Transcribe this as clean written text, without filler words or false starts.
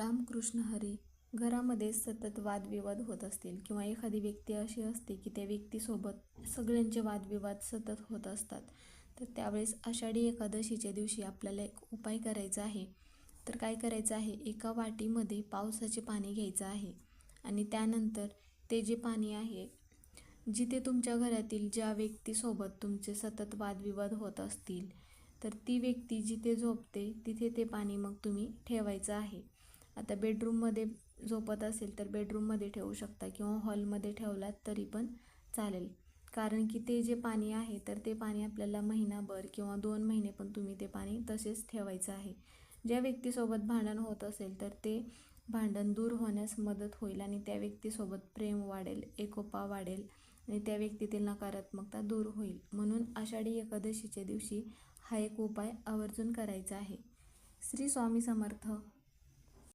रामकृष्ण हरी. घरामध्ये सतत वादविवाद होत असतील किंवा एखादी व्यक्ती अशी असते की त्या व्यक्तीसोबत सगळ्यांचे वादविवाद सतत होत असतात, तर त्यावेळेस आषाढी एकादशीच्या दिवशी आपल्याला एक उपाय करायचा आहे. तर काय करायचं आहे, एका वाटीमध्ये पावसाचे पाणी घ्यायचं आहे आणि त्यानंतर ते जे पाणी आहे, जिथे तुमच्या घरातील ज्या व्यक्तीसोबत तुमचे सतत वादविवाद होत असतील, तर ती व्यक्ती जिथे झोपते तिथे ते पाणी मग तुम्ही ठेवायचं आहे. आता बेडरूममध्ये झोपत असेल तर बेडरूममध्ये ठेवू शकता किंवा हॉलमध्ये ठेवलात तरी पण चालेल. कारण की ते जे पाणी आहे तर ते पाणी आपल्याला महिनाभर किंवा 2 महिने पण तुम्ही ते पाणी तसेच ठेवायचं आहे. ज्या व्यक्तीसोबत भांडण होत असेल तर ते भांडण दूर होण्यास मदत होईल आणि त्या व्यक्तीसोबत प्रेम वाढेल, एकोपा वाढेल आणि त्या व्यक्तीतील नकारात्मकता दूर होईल. म्हणून आषाढी एकादशीच्या दिवशी हा एक उपाय आवर्जून करायचा आहे. श्री स्वामी समर्थ.